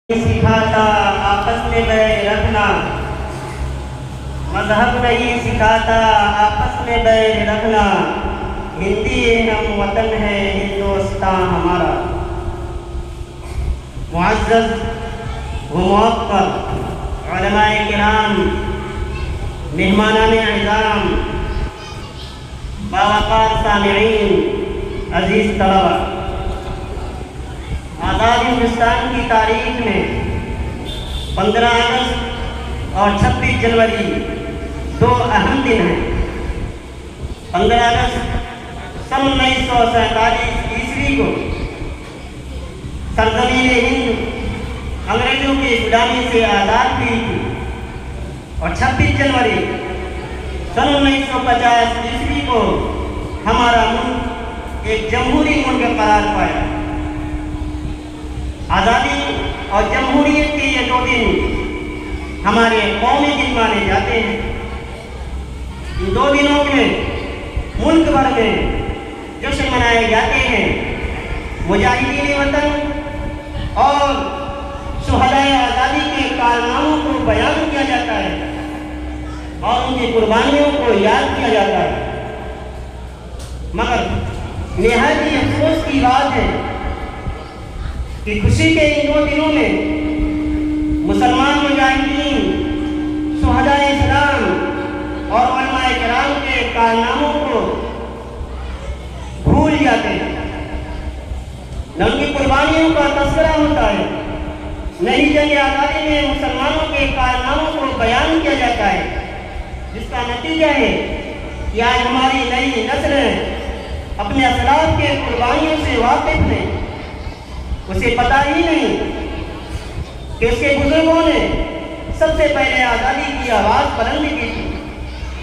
سکھاتا آپس میں بیع رکھنا، مذہب نہیں سکھاتا آپس میں بیع رکھنا، ہندی ہم وطن ہے ہندوستان ہمارا۔ معزز و موقر علماء کرام، مہمانان اعظام، باوقار سامعین، عزیز طلبہ، آزاد ہندوستان کی تاریخ میں 15 اگست اور 26 جنوری دو اہم دن ہیں۔ 15 اگست سن 1947 عیسوی کو سرزمین ہند انگریزوں کی غلامی سے آزاد ہوئی تھی، اور 26 جنوری سن 1950 عیسوی کو ہمارا ملک ایک جمہوری ملک قرار پایا۔ آزادی اور جمہوریت کے یہ دو دن ہمارے قومی دن مانے جاتے ہیں۔ ان دو دنوں میں ملک بھر میں جشن منائے جاتے ہیں۔ مجاہدین وطن اور شہدائے آزادی کے کارناموں کو بیان کیا جاتا ہے اور ان کی قربانیوں کو یاد کیا جاتا ہے۔ مگر نہایت ہی افسوس کی بات ہے کہ خوشی کے ان دو دنوں میں مسلمان مجاہدین، شہدائے اسلام اور علماء کرام کے کارناموں کو بھول جاتے ہیں۔ نہ ان کی قربانیوں کا تذکرہ ہوتا ہے، نہ ہی جنگ آزادی میں مسلمانوں کے کارناموں کو بیان کیا جاتا ہے، جس کا نتیجہ ہے کہ آج ہماری نئی نسلیں اپنے اسلاف کے قربانیوں سے واقف ہیں۔ اسے پتہ ہی نہیں کہ اس کے بزرگوں نے سب سے پہلے آزادی کی آواز بلند کی تھی۔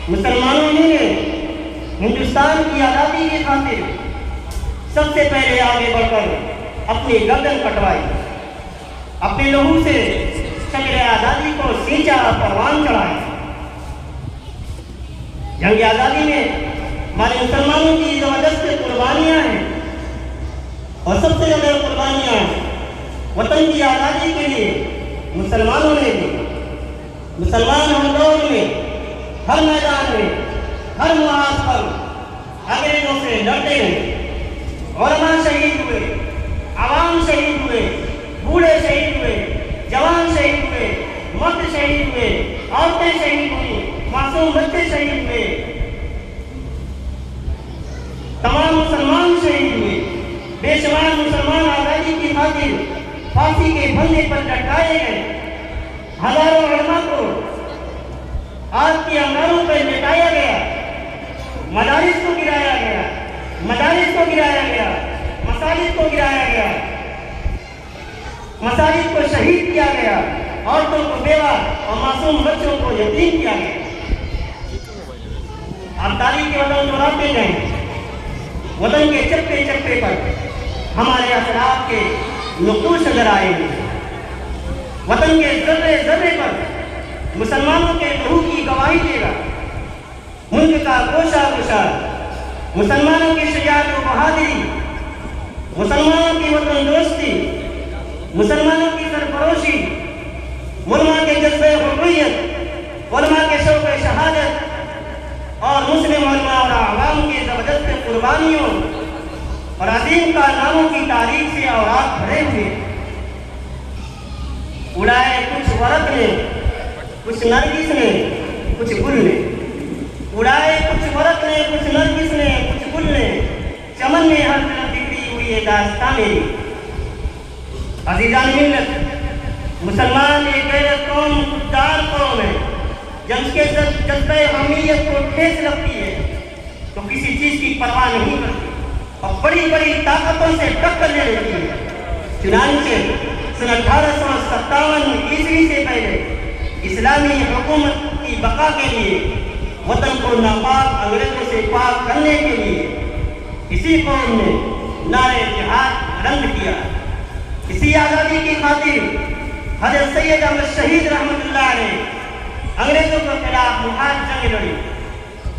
مسلمانوں ہی نے ہندوستان کی آزادی کی خاطر سب سے پہلے آگے بڑھ کر اپنی گردن کٹوائی، اپنے لہو سے شجر آزادی کو سینچا، پروان چڑھایا۔ جنگ آزادی میں ہمارے مسلمانوں کی زبردست قربانیاں ہیں، اور سب سے زیادہ قربانیاں وطن کی آزادی کے لیے مسلمانوں نے دی۔ مسلمان ہر دور میں، ہر میدان میں، ہر محاذ پر انگریزوں سے لڑتے ہیں۔ علماء شہید ہوئے، عوام شہید ہوئے، بوڑھے شہید ہوئے، جوان شہید ہوئے، مرد شہید ہوئے، عورتیں شہید ہوئی، معصوم بچے شہید ہوئے، تمام مسلمان شہید ہوئے۔ بے شمار مسلمان آزادی کی خاطر پھانسی کے پھندے پر لٹکائے گئے۔ ہزاروں علماء کو آگ کی انگاروں پر لٹایا گیا، مدارس کو گرایا گیا، مساجد کو گرایا گیا، مساجد کو شہید کیا گیا، عورتوں کو بیوہ اور معصوم بچوں کو یتیم کیا گیا۔ آپ تاریخ کے وطن دوہراتے گئے، وطن کے چپے چپے پر ہمارے اسلاف کے نقوش نظر آئے ہیں۔ وطن کے ذرے ذرے پر مسلمانوں کے لہو کی گواہی دے گا۔ ملک کا گوشہ گوشہ مسلمانوں کی شجاعت و بہادری، مسلمانوں کی وطن دوستی، مسلمانوں کی سرفروشی، علماء کے جذبہ حریت، علماء کے شوق شہادت اور مسلم علماء اور عوام کی زبردست قربانیوں اور عظیم کارناموں کی تاریخ سے اوراق بھرے ہوئے۔ اڑائے کچھ ورق نے، کچھ نرگس نے، کچھ گل نے، اڑائے کچھ ورق نے، کچھ نرگس نے، کچھ گل نے، چمن میں ہر طرف بکھری ہوئی ہے داستاں میری۔ عزیزان ملت، مسلمان ایک غیرت قوم، خوددار قوم ہے۔ جب اس کے جذبہ حمیت کو ٹھیس لگتی ہے تو کسی چیز کی پرواہ نہیں کرتی اور بڑی بڑی طاقتوں سے ٹکر لے لیتی ہے۔ چنانچہ سن 1857 عیسوی سے پہلے اسلامی حکومت کی بقا کے لیے، وطن کو ناپاک انگریزوں سے پاک کرنے کے لیے اسی قوم نے نعرہ جہاد بلند کیا۔ اسی آزادی کی خاطر حضرت سید احمد شہید رحمۃ اللہ علیہ انگریزوں کے خلاف محاذ جنگ لڑی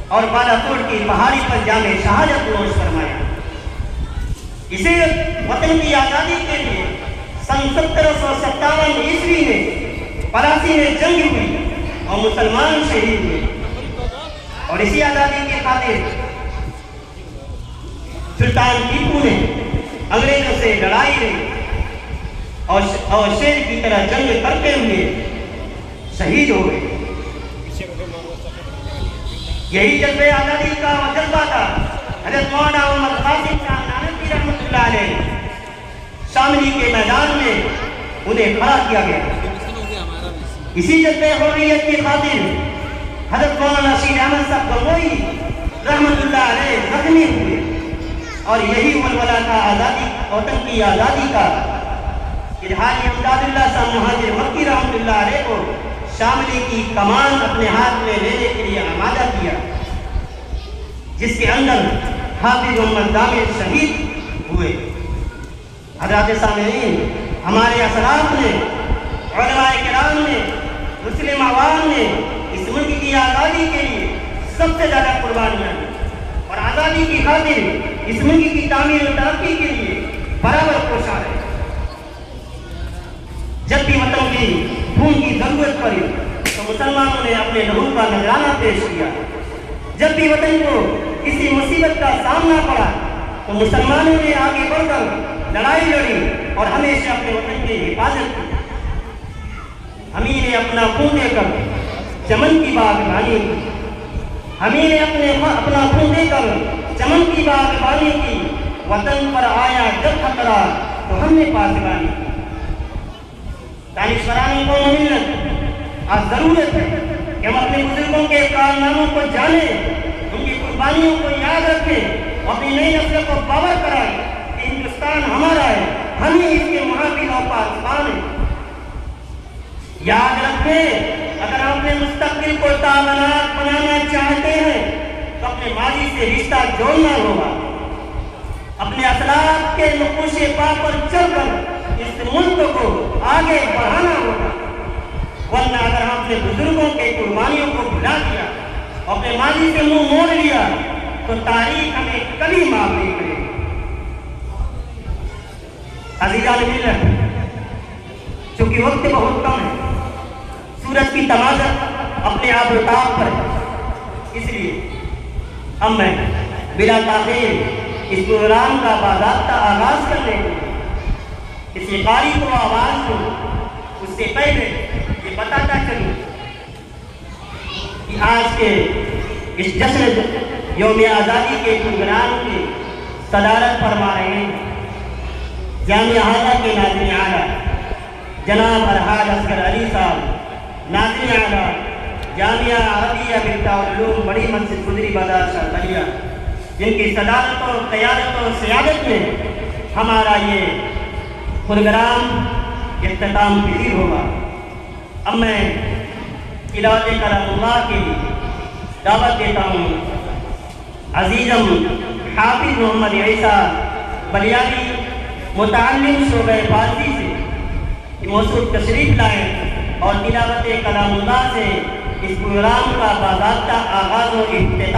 اور بالا کوٹ کی پہاڑی پر جامِ شہادت نوش فرمایا۔ اسی وطن کی آزادی کے لیے سن 1757 عیسوی میں پلاسی میں جنگ ہوئی اور مسلمان شہید ہوئے، اور اسی آزادی کی خاطر سلطان ٹیپو نے انگریزوں سے لڑائی لڑی اور شیر کی طرح جنگ کرتے ہوئے شہید ہو گئے۔ یہی جذبہ آزادی کا جذبہ تھا حضرت مولانا محمد قاسم صاحب نانوتوی رحمۃ اللہ علیہ، شاملی کے میدان میں انہیں کھڑا کیا گیا۔ اسی جذبہ حریت کی خاطر حضرت مولانا شیر احمد صاحب گنگوئی رحمۃ اللہ علیہ زخمی ہوئے، اور یہی ولولہ تھا آزادی، وطن کی آزادی کا کہ حاجی امداد اللہ صاحب مہاجر مکی رحمۃ اللہ علیہ کو شاملی کی کمان اپنے ہاتھ میں لینے کے لیے آمادہ کیا، جس کے اندر حافظ محمد ضامر شہید ہوئے۔ حضرات سامعین، ہمارے اسلاف نے، علماء کرام نے، مسلم عوام نے اس ملک کی آزادی کے لیے سب سے زیادہ قربانیاں دی، اور آزادی کی خاطر اس ملک کی تعمیر و ترقی کے لیے برابر کوشاں رہے۔ جب بھی وطن کی خون کی ضرورت پڑی تو مسلمانوں نے اپنے لہو کا نذرانہ پیش کیا، جب بھی وطن کو کسی مصیبت کا سامنا پڑا تو مسلمانوں نے آگے بڑھ کر لڑائی لڑی اور ہمیشہ اپنے وطن کی حفاظت کی۔ ہمیں نے اپنا خون دے کر چمن کی باغبانی کی، ہمیں نے اپنا خون دے کر چمن کی باغبانی کی، وطن پر آیا جب خطرہ تو ہم نے پاسبانی کی۔ دانشوران کو ملت آج ضرورت ہے کہ ہم اپنے بزرگوں کے کارناموں کو جانیں، ان کی قربانیوں کو یاد رکھیں، اپنی نئی نسل کو باور کرائیں کہ ہندوستان ہمارا ہے، ہم ہی اس کے محافظ اور پاسبان ہیں۔ یاد رکھیں، اگر ہم اپنے مستقبل کو تابناک بنانا چاہتے ہیں تو اپنے ماضی سے رشتہ جوڑنا ہوگا، اپنے اسلاف کے نقوش پا پر چل کر اس ملک کو آگے بڑھانا ہوگا، ورنہ اگر ہم اپنے بزرگوں کے قربانیوں کو بھلا دیا اور اپنے ماضی سے منہ موڑ لیا تو تاریخ ہمیں کبھی معاف نہیں کرے گی۔ عزیزان ملت، چونکہ وقت بہت کم ہے، سورج کی تمازت اپنے آپ رکاب پر ہے، اس لیے اب میں بلا تاخیر اس پروگرام کا باضابطہ آغاز کرنے کے لیے کسی قاری کو آواز دوں، اس سے پہلے یہ بتاتا چلوں کہ آج کے اس جشن یوم آزادی کے پروگرام کی صدارت فرما رہے ہیں جامعہ اعلیٰ کے ناظرین اعلیٰ جناب الحاج اصغر علی صاحب، ناظرین اعلیٰ جامعہ عربیہ بالدارالعلوم بڑی مسجد خدری بازار شاذلیہ، جن کی صدارت اور قیادت اور سیادت میں ہمارا یہ پروگرام اختتام پذیر ہوگا۔ اب میں تلاوت کلام اللہ کے لیے دعوت دیتا ہوں عزیزم حافظ محمد عیسیٰ بلیانی، متعلم شعبہ فارسی سے موصول تشریف لائیں اور تلاوت کلام اللہ سے اس پروگرام کا باضابطہ آغاز و افتتاح